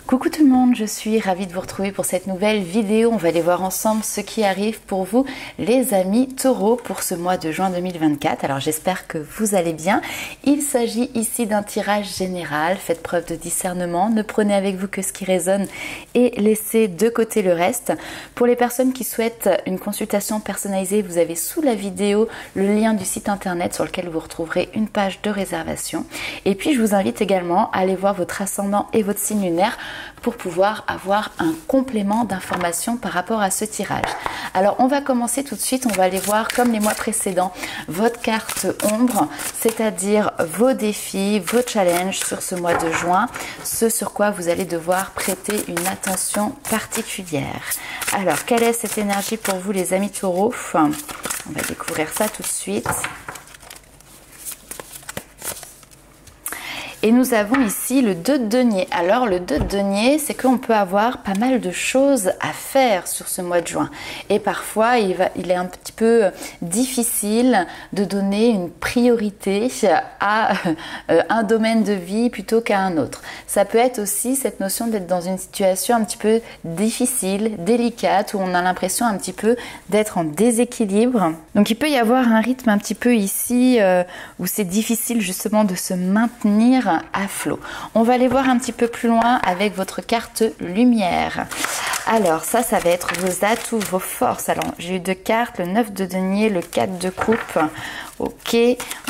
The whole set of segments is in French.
Coucou tout le monde, je suis ravie de vous retrouver pour cette nouvelle vidéo. On va aller voir ensemble ce qui arrive pour vous les amis taureaux pour ce mois de juin 2024. Alors j'espère que vous allez bien. Il s'agit ici d'un tirage général. Faites preuve de discernement, ne prenez avec vous que ce qui résonne et laissez de côté le reste. Pour les personnes qui souhaitent une consultation personnalisée, vous avez sous la vidéo le lien du site internet sur lequel vous retrouverez une page de réservation. Et puis je vous invite également à aller voir votre ascendant et votre signe lunaire pour pouvoir avoir un complément d'informations par rapport à ce tirage. Alors on va commencer tout de suite, on va aller voir comme les mois précédents votre carte ombre, c'est-à-dire vos défis, vos challenges sur ce mois de juin, ce sur quoi vous allez devoir prêter une attention particulière. Alors quelle est cette énergie pour vous les amis taureaux? On va découvrir ça tout de suite. Et nous avons ici le 2 de denier. Alors le 2 de denier, c'est qu'on peut avoir pas mal de choses à faire sur ce mois de juin. Et parfois, il est un petit peu difficile de donner une priorité à un domaine de vie plutôt qu'à un autre. Ça peut être aussi cette notion d'être dans une situation un petit peu difficile, délicate, où on a l'impression un petit peu d'être en déséquilibre. Donc il peut y avoir un rythme un petit peu ici où c'est difficile justement de se maintenir à flot. On va aller voir un petit peu plus loin avec votre carte lumière. Alors ça va être vos atouts, vos forces. Alors j'ai eu deux cartes, le 9 de denier, le 4 de coupe. Ok,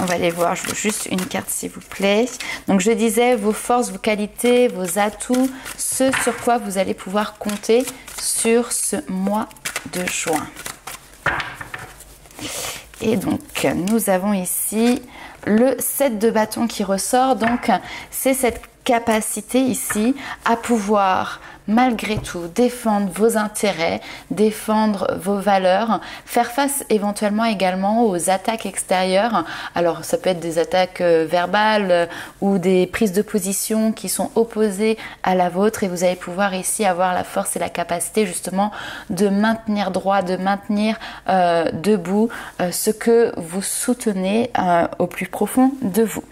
on va aller voir, je veux juste une carte s'il vous plaît. Donc je disais vos forces, vos qualités, vos atouts, ce sur quoi vous allez pouvoir compter sur ce mois de juin. Et donc nous avons ici le 7 de bâton qui ressort, donc c'est cette capacité ici à pouvoir malgré tout défendre vos intérêts, défendre vos valeurs, faire face éventuellement également aux attaques extérieures. Alors ça peut être des attaques verbales ou des prises de position qui sont opposées à la vôtre et vous allez pouvoir ici avoir la force et la capacité justement de maintenir droit, de maintenir debout ce que vous soutenez au plus profond de vous.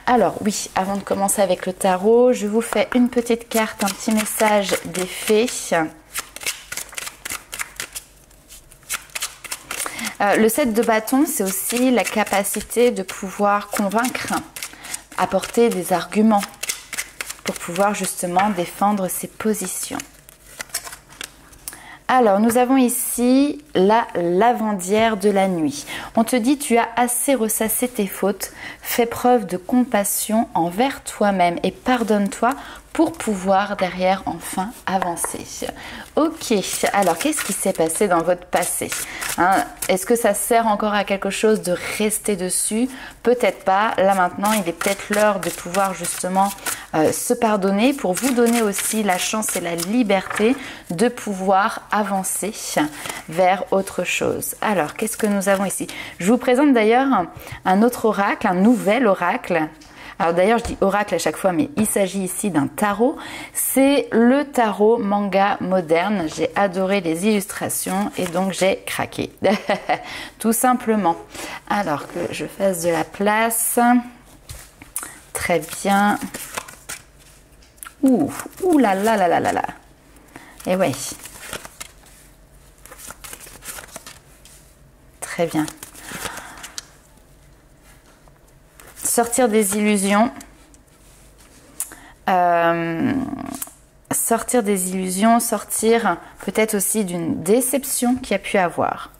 Alors oui, avant de commencer avec le tarot, je vous fais une petite carte, un petit message des fées. Le 7 de bâton, c'est aussi la capacité de pouvoir convaincre, apporter des arguments pour pouvoir justement défendre ses positions. Alors, nous avons ici la lavandière de la nuit. On te dit, tu as assez ressassé tes fautes, fais preuve de compassion envers toi-même et pardonne-toi pour pouvoir derrière enfin avancer. Ok, alors qu'est-ce qui s'est passé dans votre passé? Est-ce que ça sert encore à quelque chose de rester dessus? Peut-être pas. Là maintenant, il est peut-être l'heure de pouvoir justement se pardonner pour vous donner aussi la chance et la liberté de pouvoir avancer vers autre chose. Alors, qu'est-ce que nous avons ici? Je vous présente d'ailleurs un autre oracle, un nouvel oracle. Alors d'ailleurs, je dis oracle à chaque fois, mais il s'agit ici d'un tarot. C'est le tarot manga moderne. J'ai adoré les illustrations et donc j'ai craqué. Tout simplement. Alors que je fasse de la place. Très bien. Ouh là là là là là là. Et ouais. Très bien. Sortir des illusions. Sortir des illusions, sortir peut-être aussi d'une déception qu'il y a pu avoir.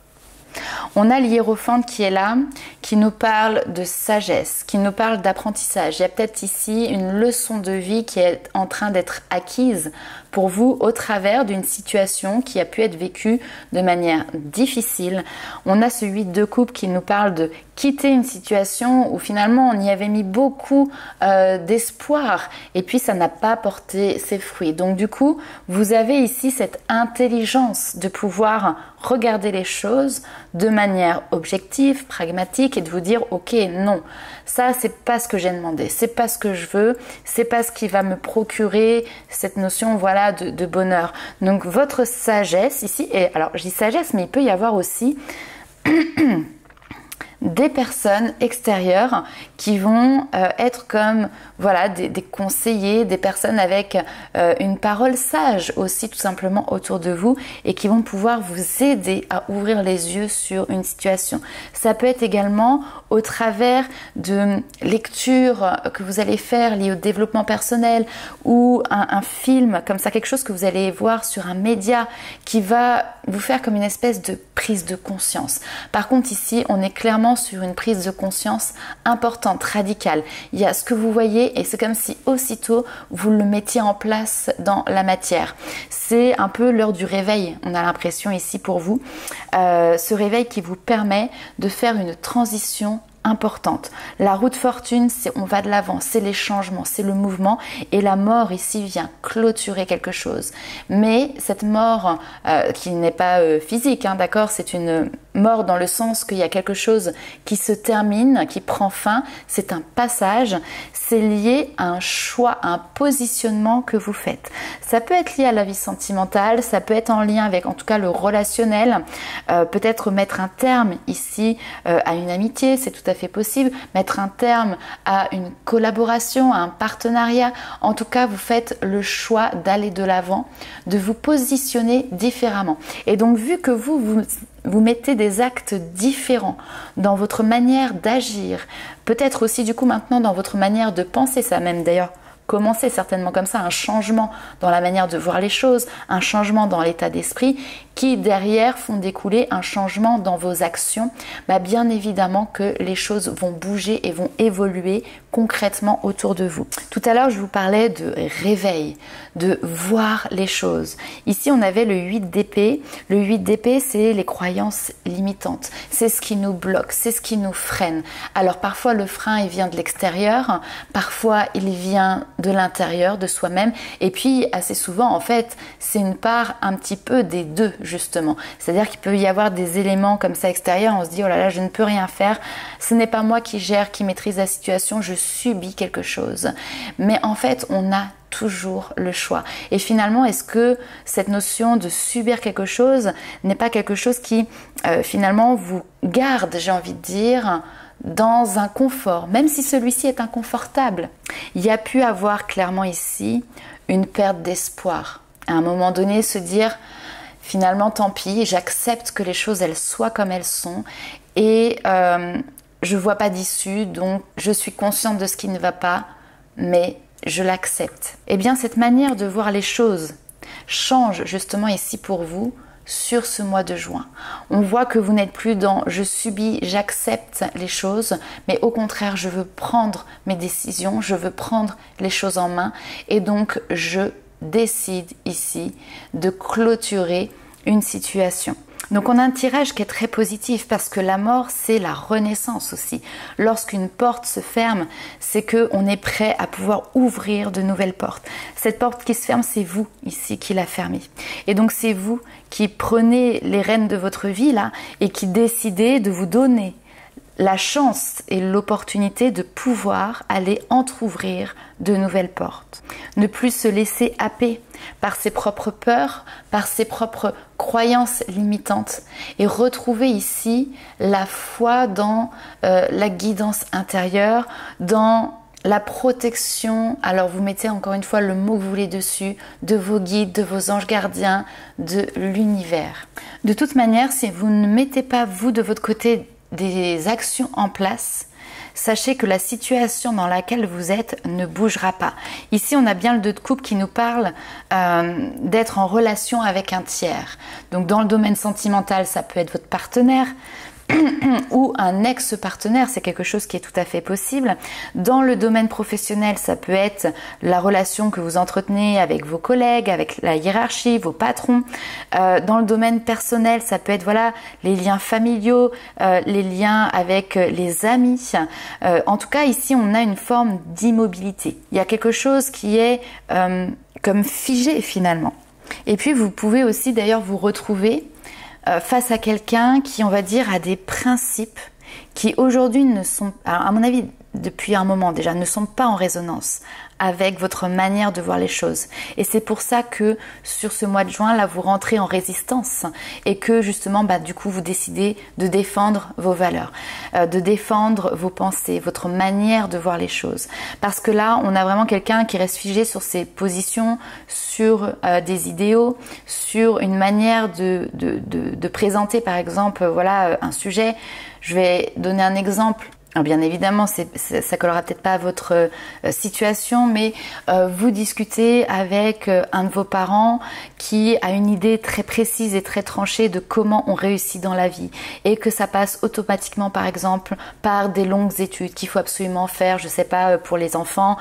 On a l'hiérophante qui est là, qui nous parle de sagesse, qui nous parle d'apprentissage. Il y a peut-être ici une leçon de vie qui est en train d'être acquise pour vous au travers d'une situation qui a pu être vécue de manière difficile. On a ce 8 de coupe qui nous parle de quitter une situation où finalement on y avait mis beaucoup d'espoir et puis ça n'a pas porté ses fruits. Donc du coup, vous avez ici cette intelligence de pouvoir regarder les choses de manière objective, pragmatique et de vous dire ok, non, ça c'est pas ce que j'ai demandé, c'est pas ce que je veux, c'est pas ce qui va me procurer cette notion voilà de bonheur. Donc votre sagesse ici, et alors je dis sagesse mais il peut y avoir aussi des personnes extérieures qui vont être comme voilà des conseillers, des personnes avec une parole sage aussi tout simplement autour de vous et qui vont pouvoir vous aider à ouvrir les yeux sur une situation. Ça peut être également au travers de lectures que vous allez faire liées au développement personnel ou un film comme ça, quelque chose que vous allez voir sur un média qui va vous faire comme une espèce de prise de conscience. Par contre ici, on est clairement sur une prise de conscience importante, radicale. Il y a ce que vous voyez et c'est comme si aussitôt vous le mettiez en place dans la matière. C'est un peu l'heure du réveil, on a l'impression ici pour vous. Ce réveil qui vous permet de faire une transition importante. La roue de fortune, c'est on va de l'avant, c'est les changements, c'est le mouvement et la mort ici vient clôturer quelque chose. Mais cette mort qui n'est pas physique, hein, d'accord, c'est une mort dans le sens qu'il y a quelque chose qui se termine, qui prend fin, c'est un passage, c'est lié à un choix, à un positionnement que vous faites. Ça peut être lié à la vie sentimentale, ça peut être en lien avec en tout cas le relationnel, peut-être mettre un terme ici à une amitié, c'est tout à fait possible, mettre un terme à une collaboration, à un partenariat. En tout cas, vous faites le choix d'aller de l'avant, de vous positionner différemment. Et donc, vu que vous mettez des actes différents dans votre manière d'agir, peut-être aussi du coup maintenant dans votre manière de penser, ça même d'ailleurs commencer certainement comme ça, un changement dans la manière de voir les choses, un changement dans l'état d'esprit qui derrière font découler un changement dans vos actions, bien évidemment que les choses vont bouger et vont évoluer concrètement autour de vous. Tout à l'heure, je vous parlais de réveil, de voir les choses. Ici, on avait le 8 d'épée. Le 8 d'épée, c'est les croyances limitantes. C'est ce qui nous bloque, c'est ce qui nous freine. Alors parfois, le frein, il vient de l'extérieur, parfois, il vient de l'intérieur, de soi-même. Et puis, assez souvent, en fait, c'est une part un petit peu des deux, justement. C'est-à-dire qu'il peut y avoir des éléments comme ça extérieurs, on se dit, oh là là, je ne peux rien faire, ce n'est pas moi qui gère, qui maîtrise la situation, je subis quelque chose. Mais en fait, on a toujours le choix. Et finalement, est-ce que cette notion de subir quelque chose n'est pas quelque chose qui, finalement, vous garde, j'ai envie de dire, dans un confort, même si celui-ci est inconfortable? Il y a pu avoir clairement ici une perte d'espoir. À un moment donné, se dire finalement tant pis, j'accepte que les choses elles soient comme elles sont et je vois pas d'issue, donc je suis consciente de ce qui ne va pas, mais je l'accepte. Eh bien cette manière de voir les choses change justement ici pour vous sur ce mois de juin. On voit que vous n'êtes plus dans je subis, j'accepte les choses, mais au contraire je veux prendre mes décisions, je veux prendre les choses en main et donc je décide ici de clôturer une situation. Donc on a un tirage qui est très positif parce que la mort c'est la renaissance aussi. Lorsqu'une porte se ferme, c'est qu'on est prêt à pouvoir ouvrir de nouvelles portes. Cette porte qui se ferme, c'est vous ici qui la fermez. Et donc c'est vous qui prenez les rênes de votre vie là et qui décidez de vous donner la chance et l'opportunité de pouvoir aller entrouvrir de nouvelles portes. Ne plus se laisser happer par ses propres peurs, par ses propres croyances limitantes et retrouver ici la foi dans la guidance intérieure, dans la protection, alors vous mettez encore une fois le mot que vous voulez dessus, de vos guides, de vos anges gardiens, de l'univers. De toute manière, si vous ne mettez pas vous de votre côté des actions en place, sachez que la situation dans laquelle vous êtes ne bougera pas. Ici, on a bien le 2 de coupe qui nous parle d'être en relation avec un tiers. Donc, dans le domaine sentimental, ça peut être votre partenaire ou un ex-partenaire, c'est quelque chose qui est tout à fait possible. Dans le domaine professionnel, ça peut être la relation que vous entretenez avec vos collègues, avec la hiérarchie, vos patrons. Dans le domaine personnel, ça peut être voilà les liens familiaux, les liens avec les amis. En tout cas, ici, on a une forme d'immobilité. Il y a quelque chose qui est comme figé finalement. Et puis, vous pouvez aussi d'ailleurs vous retrouver face à quelqu'un qui, on va dire, a des principes qui aujourd'hui ne sont, à mon avis, depuis un moment déjà, ne sont pas en résonance avec votre manière de voir les choses. Et c'est pour ça que sur ce mois de juin, là, vous rentrez en résistance et que justement, du coup, vous décidez de défendre vos valeurs, de défendre vos pensées, votre manière de voir les choses. Parce que là, on a vraiment quelqu'un qui reste figé sur ses positions, sur des idéaux, sur une manière de présenter, par exemple, voilà, un sujet. Je vais donner un exemple. Alors bien évidemment, ça collera peut-être pas à votre situation, mais vous discutez avec un de vos parents qui a une idée très précise et très tranchée de comment on réussit dans la vie et que ça passe automatiquement, par exemple, par des longues études qu'il faut absolument faire, je sais pas, pour les enfants,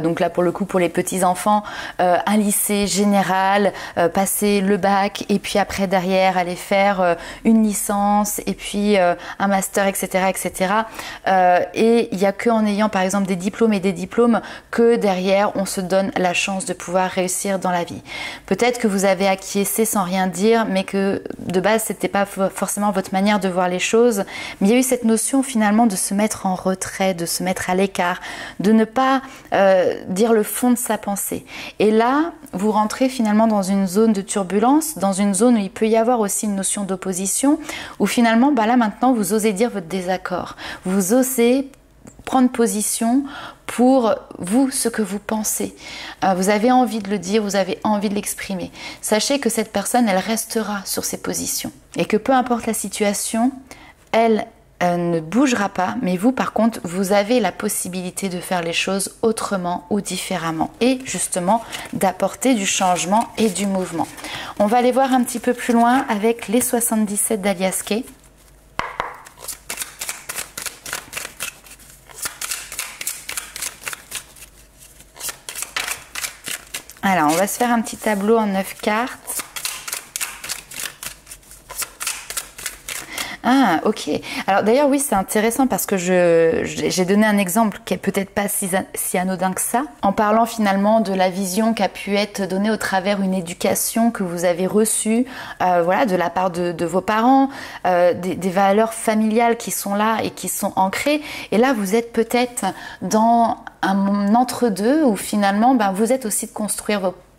donc là pour le coup pour les petits-enfants, un lycée général, passer le bac et puis après derrière aller faire une licence et puis un master, etc., etc. Et il n'y a qu'en ayant par exemple des diplômes et des diplômes que derrière on se donne la chance de pouvoir réussir dans la vie. Peut-être que vous avez acquiescé sans rien dire, mais que de base c'était pas forcément votre manière de voir les choses, mais il y a eu cette notion finalement de se mettre en retrait, de se mettre à l'écart, de ne pas dire le fond de sa pensée. Et là, vous rentrez finalement dans une zone de turbulence, dans une zone où il peut y avoir aussi une notion d'opposition, où finalement, là maintenant, vous osez dire votre désaccord. Vous osez prendre position pour vous, ce que vous pensez. Vous avez envie de le dire, vous avez envie de l'exprimer. Sachez que cette personne, elle restera sur ses positions. Et que peu importe la situation, elle ne bougera pas, mais vous par contre vous avez la possibilité de faire les choses autrement ou différemment et justement d'apporter du changement et du mouvement. On va aller voir un petit peu plus loin avec les 77 d'Alias Kay. Alors on va se faire un petit tableau en 9 cartes. Ah, ok. Alors d'ailleurs, oui, c'est intéressant parce que j'ai donné un exemple qui est peut-être pas si anodin que ça, en parlant finalement de la vision qui a pu être donnée au travers une éducation que vous avez reçue, voilà, de la part de vos parents, des valeurs familiales qui sont là et qui sont ancrées. Et là, vous êtes peut-être dans un entre-deux où finalement, vous êtes aussi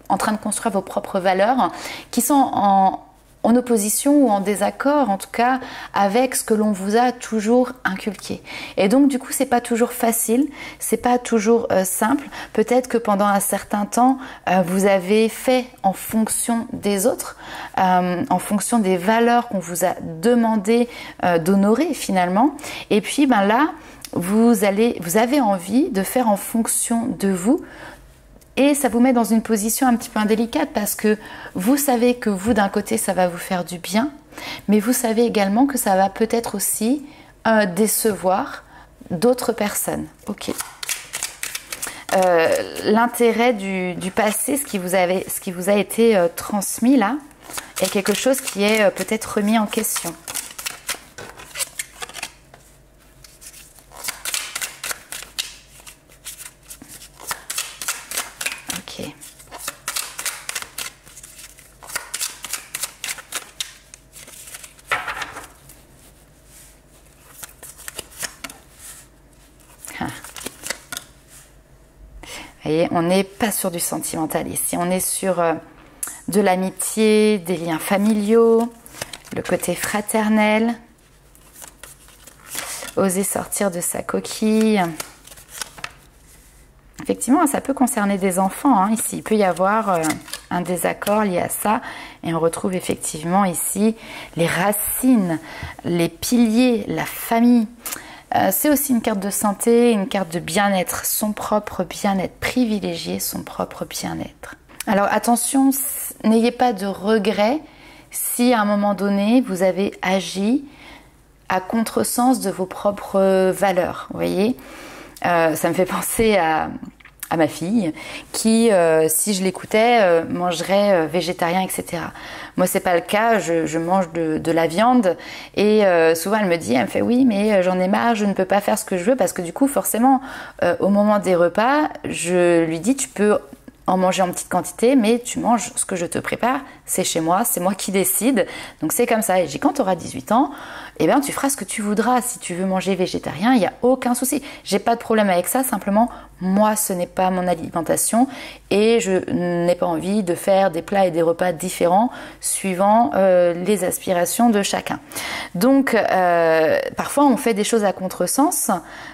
en train de construire vos propres valeurs qui sont en opposition ou en désaccord en tout cas avec ce que l'on vous a toujours inculqué. Et donc du coup c'est pas toujours facile, c'est pas toujours simple. Peut-être que pendant un certain temps vous avez fait en fonction des autres, en fonction des valeurs qu'on vous a demandé d'honorer finalement. Et puis là vous avez envie de faire en fonction de vous. Et ça vous met dans une position un petit peu indélicate parce que vous savez que vous, d'un côté, ça va vous faire du bien, mais vous savez également que ça va peut-être aussi décevoir d'autres personnes. Ok. L'intérêt du passé, ce qui vous a été transmis là, est quelque chose qui est peut-être remis en question. Vous voyez, on n'est pas sur du sentimental ici, on est sur de l'amitié, des liens familiaux, le côté fraternel, oser sortir de sa coquille. Effectivement, ça peut concerner des enfants, ici. Il peut y avoir un désaccord lié à ça. Et on retrouve effectivement ici les racines, les piliers, la famille. C'est aussi une carte de santé, une carte de bien-être, son propre bien-être, privilégier son propre bien-être. Alors attention, n'ayez pas de regrets si à un moment donné vous avez agi à contresens de vos propres valeurs, vous voyez. Ça me fait penser à ma fille qui, si je l'écoutais, mangerait végétarien, etc. Moi, c'est pas le cas, je mange de la viande et souvent elle me fait oui, mais j'en ai marre, je ne peux pas faire ce que je veux parce que du coup, forcément, au moment des repas, je lui dis tu peux en manger en petite quantité, mais tu manges ce que je te prépare, c'est chez moi, c'est moi qui décide, donc c'est comme ça. Et quand tu auras 18 ans, eh bien, tu feras ce que tu voudras. Si tu veux manger végétarien, il n'y a aucun souci. J'ai pas de problème avec ça, simplement, moi, ce n'est pas mon alimentation et je n'ai pas envie de faire des plats et des repas différents suivant les aspirations de chacun. Donc, parfois, on fait des choses à contresens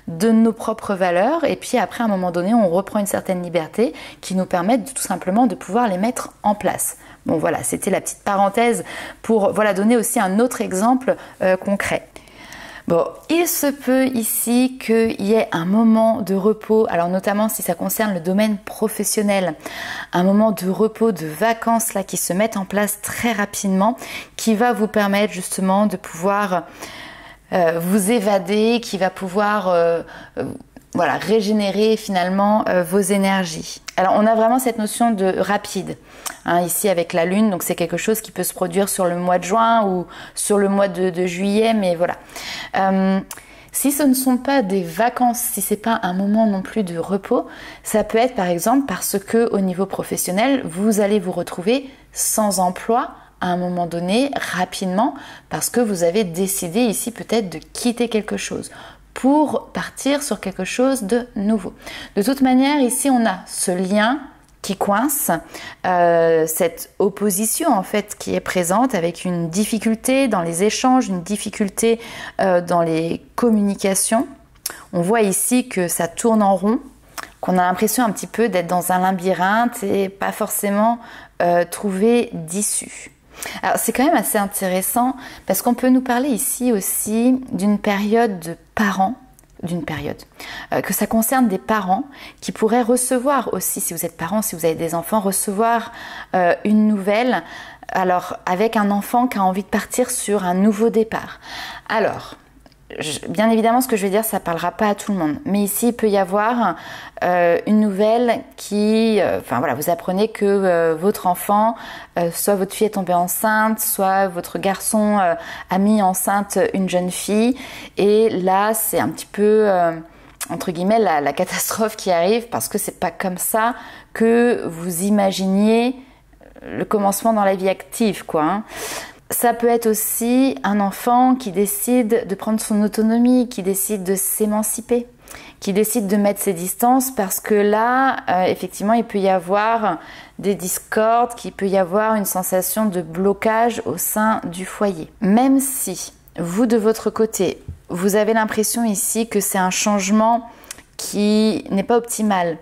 de nos propres valeurs et puis après, à un moment donné, on reprend une certaine liberté qui nous permettent tout simplement de pouvoir les mettre en place. Bon voilà, c'était la petite parenthèse pour donner aussi un autre exemple concret. Bon, il se peut ici qu'il y ait un moment de repos, alors notamment si ça concerne le domaine professionnel, un moment de repos, de vacances là qui se mettent en place très rapidement, qui va vous permettre justement de pouvoir vous évader, qui va pouvoir régénérer finalement vos énergies. Alors on a vraiment cette notion de rapide ici avec la lune, donc c'est quelque chose qui peut se produire sur le mois de juin ou sur le mois de juillet, mais voilà. Si ce ne sont pas des vacances, si c'est pas un moment non plus de repos, ça peut être par exemple parce que au niveau professionnel, vous allez vous retrouver sans emploi à un moment donné, rapidement, parce que vous avez décidé ici peut-être de quitter quelque chose pour partir sur quelque chose de nouveau. De toute manière, ici, on a ce lien qui coince, cette opposition en fait qui est présente avec une difficulté dans les échanges, une difficulté dans les communications. On voit ici que ça tourne en rond, qu'on a l'impression un petit peu d'être dans un labyrinthe et pas forcément trouver d'issue. Alors c'est quand même assez intéressant parce qu'on peut nous parler ici aussi d'une période de parents, que ça concerne des parents qui pourraient recevoir aussi, si vous êtes parents, si vous avez des enfants, recevoir une nouvelle, alors avec un enfant qui a envie de partir sur un nouveau départ. Alors, bien évidemment, ce que je vais dire, ça ne parlera pas à tout le monde. Mais ici, il peut y avoir une nouvelle qui... vous apprenez que votre enfant, soit votre fille est tombée enceinte, soit votre garçon a mis enceinte une jeune fille. Et là, c'est un petit peu, entre guillemets, la catastrophe qui arrive parce que c'est pas comme ça que vous imaginiez le commencement dans la vie active, quoi. Ça peut être aussi un enfant qui décide de prendre son autonomie, qui décide de s'émanciper, qui décide de mettre ses distances parce que là, effectivement, il peut y avoir des discordes, qu'il peut y avoir une sensation de blocage au sein du foyer. Même si vous, de votre côté, vous avez l'impression ici que c'est un changement qui n'est pas optimal,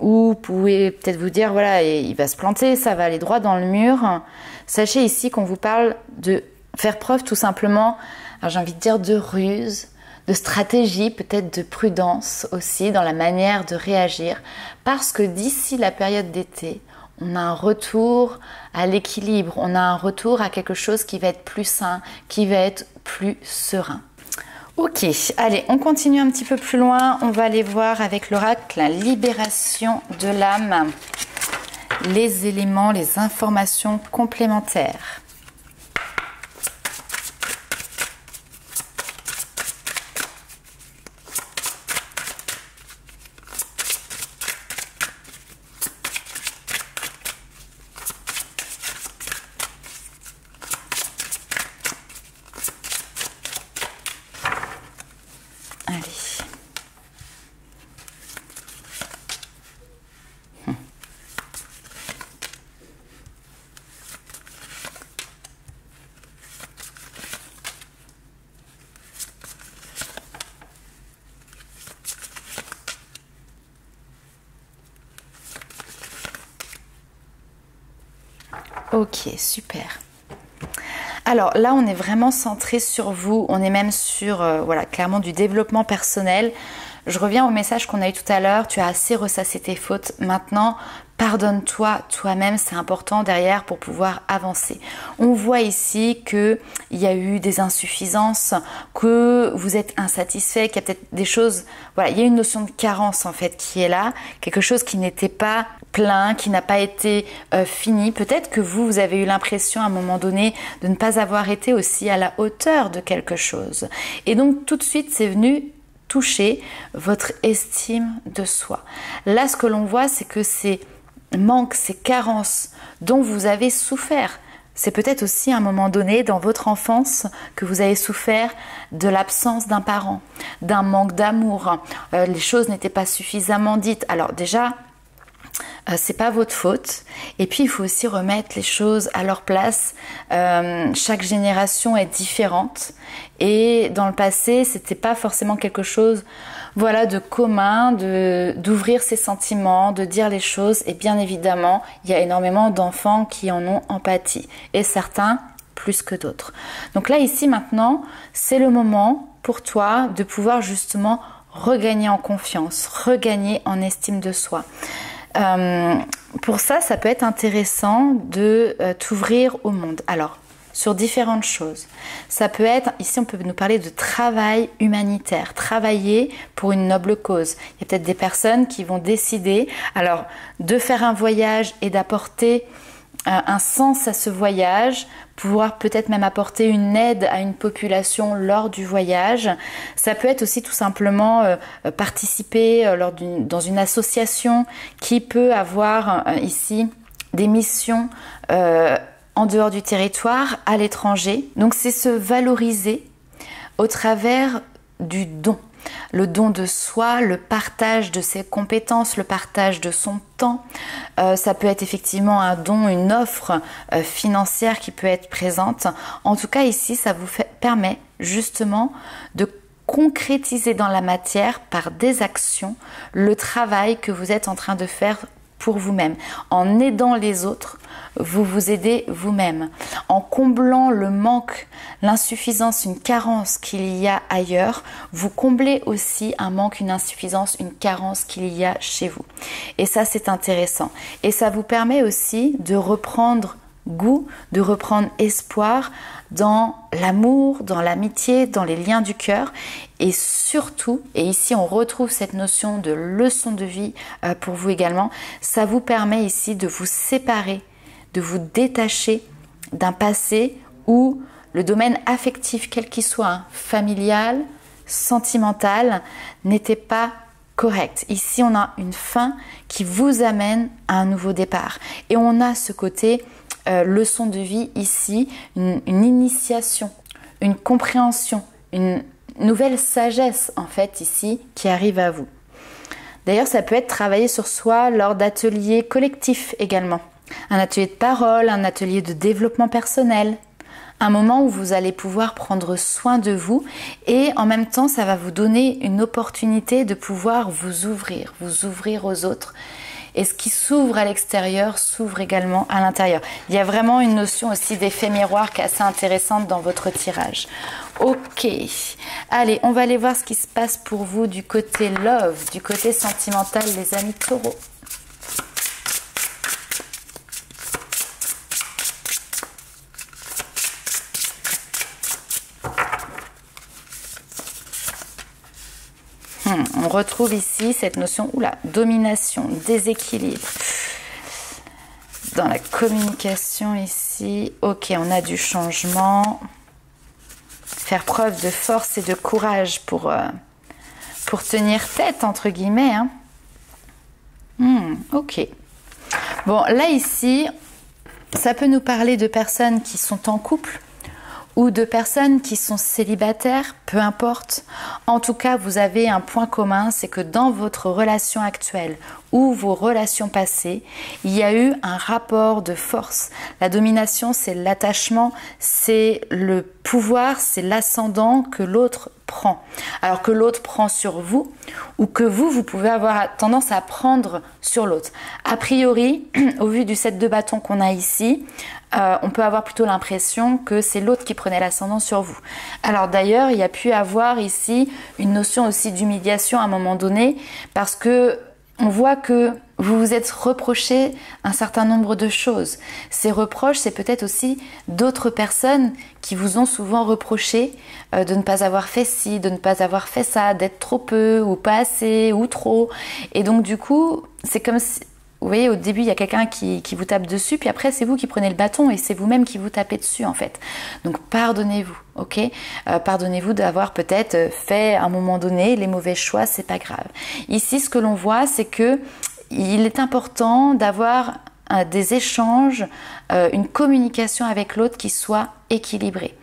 ou vous pouvez peut-être vous dire, voilà, il va se planter, ça va aller droit dans le mur. Sachez ici qu'on vous parle de faire preuve tout simplement, alors j'ai envie de dire de ruse, de stratégie, peut-être de prudence aussi dans la manière de réagir, parce que d'ici la période d'été, on a un retour à l'équilibre, on a un retour à quelque chose qui va être plus sain, qui va être plus serein. Ok, allez, on continue un petit peu plus loin. On va aller voir avec l'oracle la libération de l'âme, les éléments, les informations complémentaires. Ok, super. Alors là, on est vraiment centré sur vous. On est même sur, clairement du développement personnel. Je reviens au message qu'on a eu tout à l'heure. Tu as assez ressassé tes fautes. Maintenant, pardonne-toi toi-même. C'est important derrière pour pouvoir avancer. On voit ici qu'il y a eu des insuffisances, que vous êtes insatisfait, qu'il y a peut-être des choses... Voilà, il y a une notion de carence en fait qui est là. Quelque chose qui n'était pas plein, qui n'a pas été fini. Peut-être que vous avez eu l'impression à un moment donné de ne pas avoir été aussi à la hauteur de quelque chose. Et donc tout de suite, c'est venu toucher votre estime de soi. Là, ce que l'on voit, c'est que c'est manques, ces carences dont vous avez souffert. C'est peut-être aussi à un moment donné dans votre enfance que vous avez souffert de l'absence d'un parent, d'un manque d'amour. Les choses n'étaient pas suffisamment dites. Alors déjà, c'est pas votre faute. Et puis il faut aussi remettre les choses à leur place. Chaque génération est différente. Et dans le passé, c'était pas forcément quelque chose, voilà, de commun, d'ouvrir ses sentiments, de dire les choses. Et bien évidemment, il y a énormément d'enfants qui en ont empathie. Et certains plus que d'autres. Donc là, ici, maintenant, c'est le moment pour toi de pouvoir justement regagner en confiance, regagner en estime de soi. Pour ça, ça peut être intéressant de t'ouvrir au monde. Alors, sur différentes choses. Ça peut être, ici on peut nous parler de travail humanitaire, travailler pour une noble cause. Il y a peut-être des personnes qui vont décider, alors, de faire un voyage et d'apporter un sens à ce voyage, pouvoir peut-être même apporter une aide à une population lors du voyage. Ça peut être aussi tout simplement participer dans une association qui peut avoir ici des missions en dehors du territoire, à l'étranger. Donc c'est se valoriser au travers du don. Le don de soi, le partage de ses compétences, le partage de son temps. Ça peut être effectivement un don, une offre financière qui peut être présente. En tout cas, ici, ça vous permet justement de concrétiser dans la matière par des actions le travail que vous êtes en train de faire pour vous-même. En aidant les autres, vous vous aidez vous-même. En comblant le manque, l'insuffisance, une carence qu'il y a ailleurs, vous comblez aussi un manque, une insuffisance, une carence qu'il y a chez vous. Et ça, c'est intéressant. Et ça vous permet aussi de reprendre goût, de reprendre espoir dans l'amour, dans l'amitié, dans les liens du cœur et surtout, et ici on retrouve cette notion de leçon de vie pour vous également, ça vous permet ici de vous séparer, de vous détacher d'un passé où le domaine affectif, quel qu'il soit, familial, sentimental, n'était pas correct. Ici on a une fin qui vous amène à un nouveau départ et on a ce côté leçon de vie ici, une initiation, une compréhension, une nouvelle sagesse en fait ici qui arrive à vous. D'ailleurs, ça peut être travailler sur soi lors d'ateliers collectifs également. Un atelier de parole, un atelier de développement personnel. Un moment où vous allez pouvoir prendre soin de vous et en même temps, ça va vous donner une opportunité de pouvoir vous ouvrir aux autres. Et ce qui s'ouvre à l'extérieur s'ouvre également à l'intérieur. Il y a vraiment une notion aussi d'effet miroir qui est assez intéressante dans votre tirage. Ok, allez, on va aller voir ce qui se passe pour vous du côté love, du côté sentimental, les amis taureaux. On retrouve ici cette notion, domination, déséquilibre. Dans la communication ici, ok, on a du changement. Faire preuve de force et de courage pour tenir tête, entre guillemets. Ok. Bon, là ici, ça peut nous parler de personnes qui sont en couple, ou de personnes qui sont célibataires, peu importe. En tout cas, vous avez un point commun, c'est que dans votre relation actuelle ou vos relations passées, il y a eu un rapport de force. La domination, c'est l'attachement, c'est le pouvoir, c'est l'ascendant que l'autre prend. Alors que l'autre prend sur vous ou que vous pouvez avoir tendance à prendre sur l'autre. A priori, au vu du 7 de bâton qu'on a ici, on peut avoir plutôt l'impression que c'est l'autre qui prenait l'ascendant sur vous. Alors d'ailleurs, il y a pu avoir ici une notion aussi d'humiliation à un moment donné parce que on voit que vous vous êtes reproché un certain nombre de choses. Ces reproches, c'est peut-être aussi d'autres personnes qui vous ont souvent reproché de ne pas avoir fait ci, de ne pas avoir fait ça, d'être trop peu ou pas assez ou trop. Et donc du coup, c'est comme si... Vous voyez, au début, il y a quelqu'un qui vous tape dessus, puis après, c'est vous qui prenez le bâton et c'est vous-même qui vous tapez dessus, en fait. Donc, pardonnez-vous, ok ? Pardonnez-vous d'avoir peut-être fait, à un moment donné, les mauvais choix, c'est pas grave. Ici, ce que l'on voit, c'est que il est important d'avoir des échanges, une communication avec l'autre qui soit équilibrée.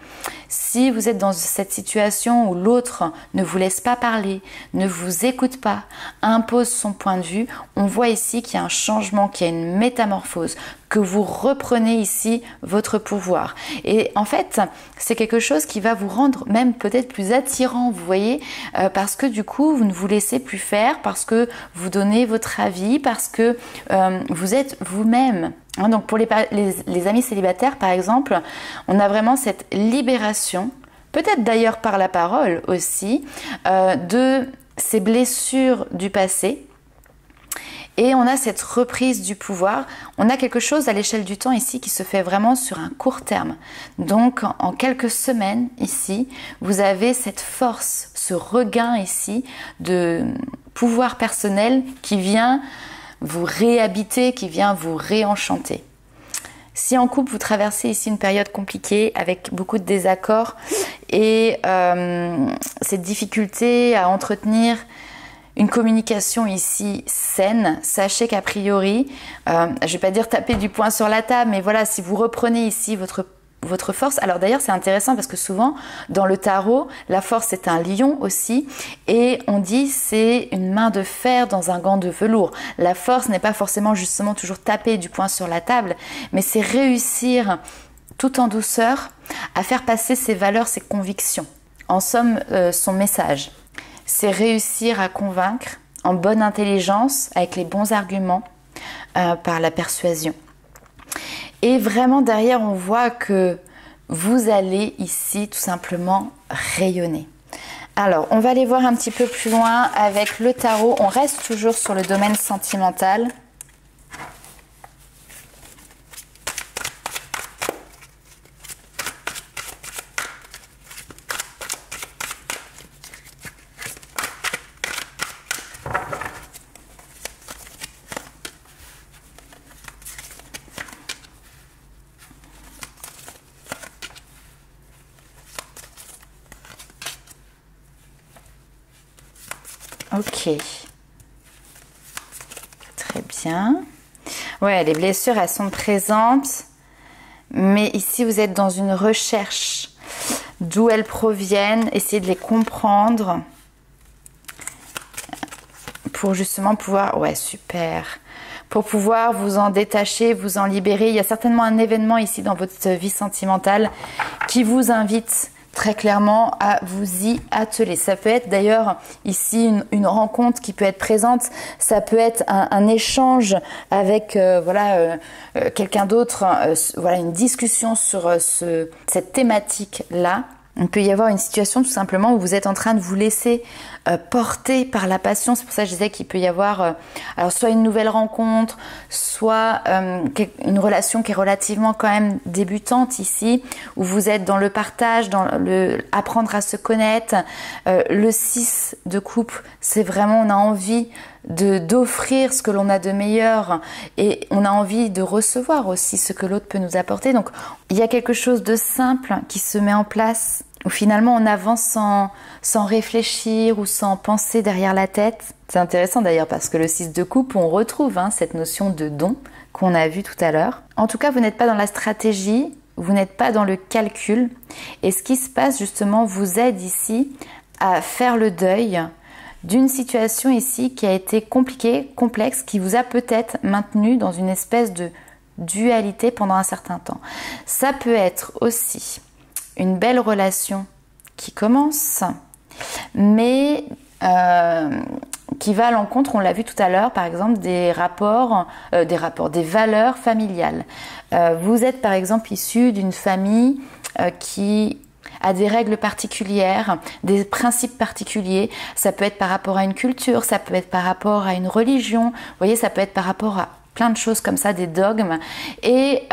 Si vous êtes dans cette situation où l'autre ne vous laisse pas parler, ne vous écoute pas, impose son point de vue, on voit ici qu'il y a un changement, qu'il y a une métamorphose, que vous reprenez ici votre pouvoir. Et en fait, c'est quelque chose qui va vous rendre même peut-être plus attirant, vous voyez, parce que du coup, vous ne vous laissez plus faire, parce que vous donnez votre avis, parce que vous êtes vous-même. Donc pour les amis célibataires, par exemple, on a vraiment cette libération, peut-être d'ailleurs par la parole aussi, de ces blessures du passé. Et on a cette reprise du pouvoir. On a quelque chose à l'échelle du temps ici qui se fait vraiment sur un court terme. Donc en quelques semaines ici, vous avez cette force, ce regain ici de pouvoir personnel qui vient vous réhabiter, qui vient vous réenchanter. Si en couple vous traversez ici une période compliquée avec beaucoup de désaccords et cette difficulté à entretenir une communication ici saine, sachez qu'a priori, je ne vais pas dire taper du poing sur la table, mais voilà, si vous reprenez ici votre force. Alors d'ailleurs c'est intéressant parce que souvent dans le tarot, la force c'est un lion aussi et on dit c'est une main de fer dans un gant de velours. La force n'est pas forcément justement toujours taper du poing sur la table, mais c'est réussir tout en douceur à faire passer ses valeurs, ses convictions. En somme, son message. C'est réussir à convaincre en bonne intelligence, avec les bons arguments, par la persuasion. Et vraiment derrière, on voit que vous allez ici tout simplement rayonner. Alors, on va aller voir un petit peu plus loin avec le tarot. On reste toujours sur le domaine sentimental. Ok, très bien. Ouais, les blessures, elles sont présentes, mais ici, vous êtes dans une recherche d'où elles proviennent, essayez de les comprendre pour justement pouvoir... Ouais, super. Pour pouvoir vous en détacher, vous en libérer. Il y a certainement un événement ici dans votre vie sentimentale qui vous invite très clairement à vous y atteler. Ça peut être d'ailleurs ici une rencontre qui peut être présente, ça peut être un échange avec quelqu'un d'autre, voilà, une discussion sur cette thématique-là. Il peut y avoir une situation tout simplement où vous êtes en train de vous laisser porter par la passion. C'est pour ça que je disais qu'il peut y avoir alors soit une nouvelle rencontre, soit une relation qui est relativement quand même débutante ici, où vous êtes dans le partage, dans le apprendre à se connaître. Le 6 de coupe, c'est vraiment, on a envie d'offrir ce que l'on a de meilleur et on a envie de recevoir aussi ce que l'autre peut nous apporter. Donc il y a quelque chose de simple qui se met en place où finalement on avance sans réfléchir ou sans penser derrière la tête. C'est intéressant d'ailleurs parce que le 6 de coupe, on retrouve cette notion de don qu'on a vu tout à l'heure. En tout cas, vous n'êtes pas dans la stratégie, vous n'êtes pas dans le calcul et ce qui se passe justement vous aide ici à faire le deuil d'une situation ici qui a été compliquée, complexe, qui vous a peut-être maintenu dans une espèce de dualité pendant un certain temps. Ça peut être aussi une belle relation qui commence, mais qui va à l'encontre, on l'a vu tout à l'heure, par exemple, des valeurs familiales. Vous êtes par exemple issu d'une famille qui a des règles particulières, des principes particuliers. Ça peut être par rapport à une culture, ça peut être par rapport à une religion. Vous voyez, ça peut être par rapport à plein de choses comme ça, des dogmes. Et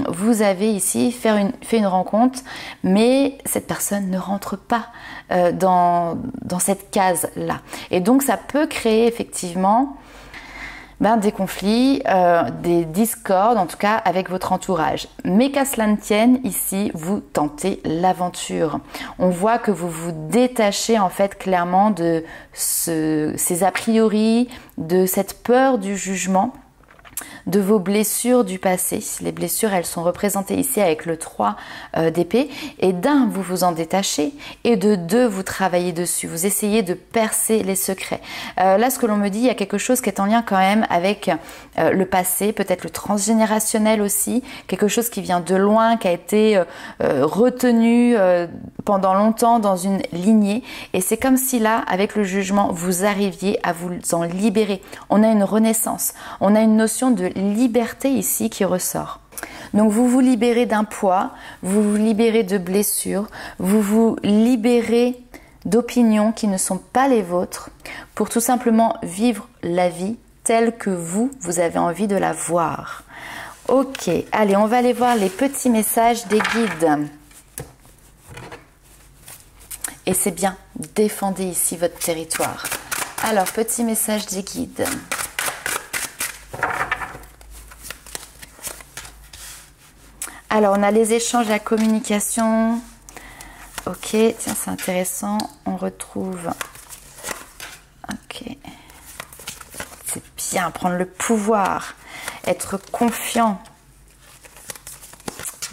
vous avez ici fait une rencontre, mais cette personne ne rentre pas dans cette case-là. Et donc, ça peut créer effectivement des conflits, des discordes, en tout cas avec votre entourage. Mais qu'à cela ne tienne, ici, vous tentez l'aventure. On voit que vous vous détachez en fait clairement de ces a priori, de cette peur du jugement, de vos blessures du passé. Les blessures, elles sont représentées ici avec le 3 d'épée. Et d'un, vous vous en détachez. Et de deux, vous travaillez dessus. Vous essayez de percer les secrets. Là, ce que l'on me dit, il y a quelque chose qui est en lien quand même avec le passé, peut-être le transgénérationnel aussi. Quelque chose qui vient de loin, qui a été retenu pendant longtemps dans une lignée. Et c'est comme si là, avec le jugement, vous arriviez à vous en libérer. On a une renaissance. On a une notion de liberté ici qui ressort. Donc vous vous libérez d'un poids, vous vous libérez de blessures, vous vous libérez d'opinions qui ne sont pas les vôtres pour tout simplement vivre la vie telle que vous avez envie de la voir. Ok, allez, on va aller voir les petits messages des guides. Et c'est bien, défendez ici votre territoire. Alors, petit message des guides. Alors, on a les échanges, la communication. Ok, tiens, c'est intéressant. On retrouve... Ok. C'est bien, prendre le pouvoir. Être confiant.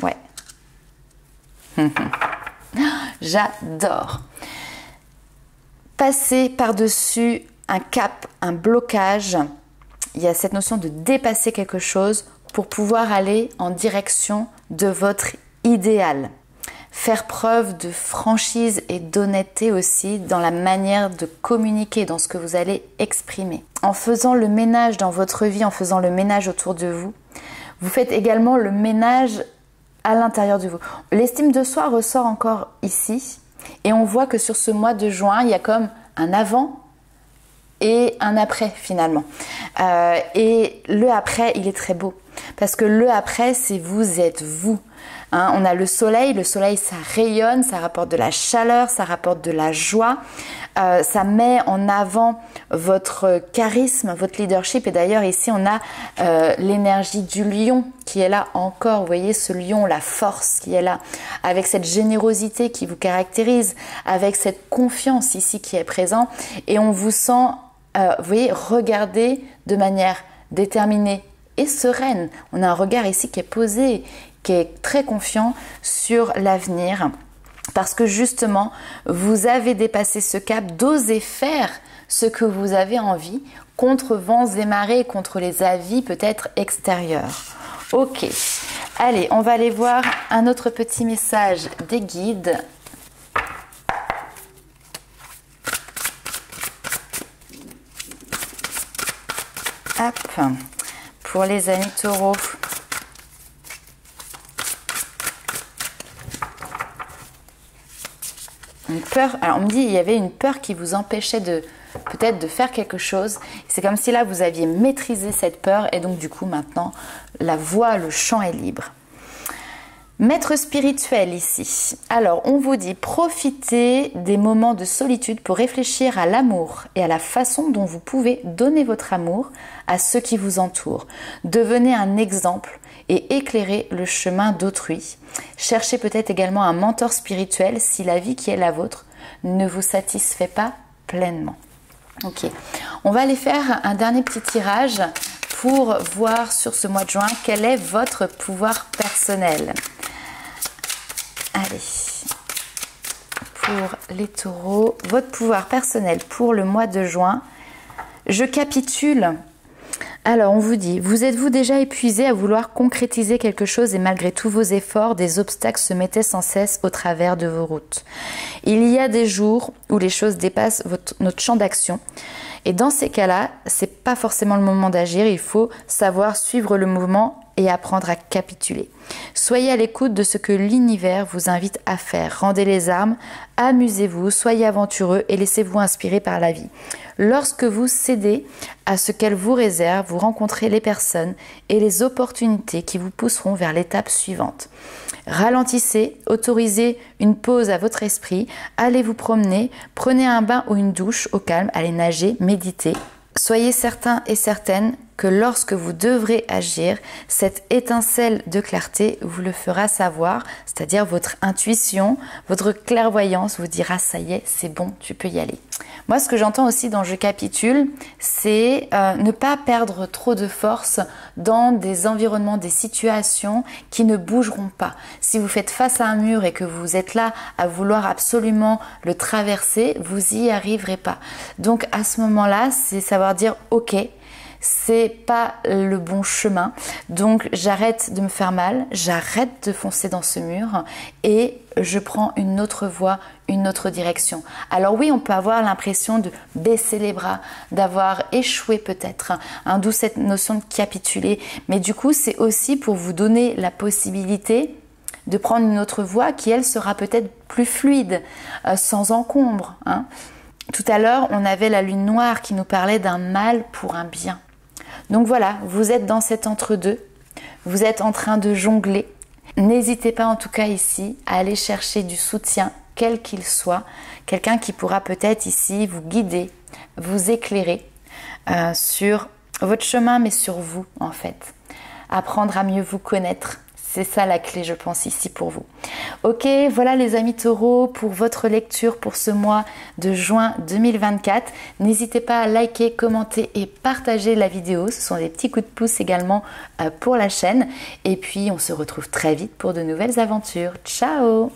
Ouais. J'adore. Passer par-dessus un cap, un blocage. Il y a cette notion de dépasser quelque chose pour pouvoir aller en direction de votre idéal. Faire preuve de franchise et d'honnêteté aussi dans la manière de communiquer, dans ce que vous allez exprimer. En faisant le ménage dans votre vie, en faisant le ménage autour de vous, vous faites également le ménage à l'intérieur de vous. L'estime de soi ressort encore ici et on voit que sur ce mois de juin, il y a comme un avant et un après finalement. Et le après, il est très beau parce que le après, c'est vous êtes vous. Hein, on a le soleil, ça rayonne, ça rapporte de la chaleur, ça rapporte de la joie, ça met en avant votre charisme, votre leadership. Et d'ailleurs ici on a l'énergie du lion qui est là encore, vous voyez ce lion, la force qui est là, avec cette générosité qui vous caractérise, avec cette confiance ici qui est présente. Et on vous sent, vous voyez, regarder de manière déterminée et sereine. On a un regard ici qui est posé, qui est très confiant sur l'avenir parce que justement vous avez dépassé ce cap d'oser faire ce que vous avez envie contre vents et marées, contre les avis peut-être extérieurs. Ok, allez, on va aller voir un autre petit message des guides. Hop, pour les amis taureaux. Une peur, alors on me dit il y avait une peur qui vous empêchait de peut-être de faire quelque chose. C'est comme si là vous aviez maîtrisé cette peur et donc du coup maintenant la voie, le champ est libre. Maître spirituel ici. Alors on vous dit profitez des moments de solitude pour réfléchir à l'amour et à la façon dont vous pouvez donner votre amour à ceux qui vous entourent. Devenez un exemple et éclairez le chemin d'autrui. Cherchez peut-être également un mentor spirituel si la vie qui est la vôtre ne vous satisfait pas pleinement. Ok, on va aller faire un dernier petit tirage pour voir sur ce mois de juin quel est votre pouvoir personnel. Allez, pour les taureaux, votre pouvoir personnel pour le mois de juin. Je capitule. Alors, on vous dit, vous êtes-vous déjà épuisé à vouloir concrétiser quelque chose et malgré tous vos efforts, des obstacles se mettaient sans cesse au travers de vos routes. Il y a des jours où les choses dépassent notre champ d'action. Et dans ces cas-là, c'est pas forcément le moment d'agir. Il faut savoir suivre le mouvement et apprendre à capituler. Soyez à l'écoute de ce que l'univers vous invite à faire. Rendez les armes, amusez-vous, soyez aventureux et laissez-vous inspirer par la vie. Lorsque vous cédez à ce qu'elle vous réserve, vous rencontrez les personnes et les opportunités qui vous pousseront vers l'étape suivante. Ralentissez, autorisez une pause à votre esprit, allez vous promener, prenez un bain ou une douche au calme, allez nager, méditez. Soyez certains et certaines que lorsque vous devrez agir, cette étincelle de clarté vous le fera savoir, c'est-à-dire votre intuition, votre clairvoyance vous dira ça y est, c'est bon, tu peux y aller. Moi, ce que j'entends aussi dans je capitule, c'est ne pas perdre trop de force dans des environnements, des situations qui ne bougeront pas. Si vous faites face à un mur et que vous êtes là à vouloir absolument le traverser, vous y arriverez pas. Donc à ce moment-là, c'est savoir dire ok, c'est pas le bon chemin, donc j'arrête de me faire mal, j'arrête de foncer dans ce mur et je prends une autre voie, une autre direction. Alors oui, on peut avoir l'impression de baisser les bras, d'avoir échoué peut-être, d'où cette notion de capituler, mais du coup c'est aussi pour vous donner la possibilité de prendre une autre voie qui elle sera peut-être plus fluide, sans encombre. Tout à l'heure, on avait la lune noire qui nous parlait d'un mal pour un bien. Donc voilà, vous êtes dans cet entre-deux, vous êtes en train de jongler. N'hésitez pas en tout cas ici à aller chercher du soutien, quel qu'il soit, quelqu'un qui pourra peut-être ici vous guider, vous éclairer sur votre chemin, mais sur vous en fait. Apprendre à mieux vous connaître. C'est ça la clé, je pense, ici pour vous. Ok, voilà les amis taureaux pour votre lecture pour ce mois de juin 2024. N'hésitez pas à liker, commenter et partager la vidéo. Ce sont des petits coups de pouce également pour la chaîne. Et puis, on se retrouve très vite pour de nouvelles aventures. Ciao!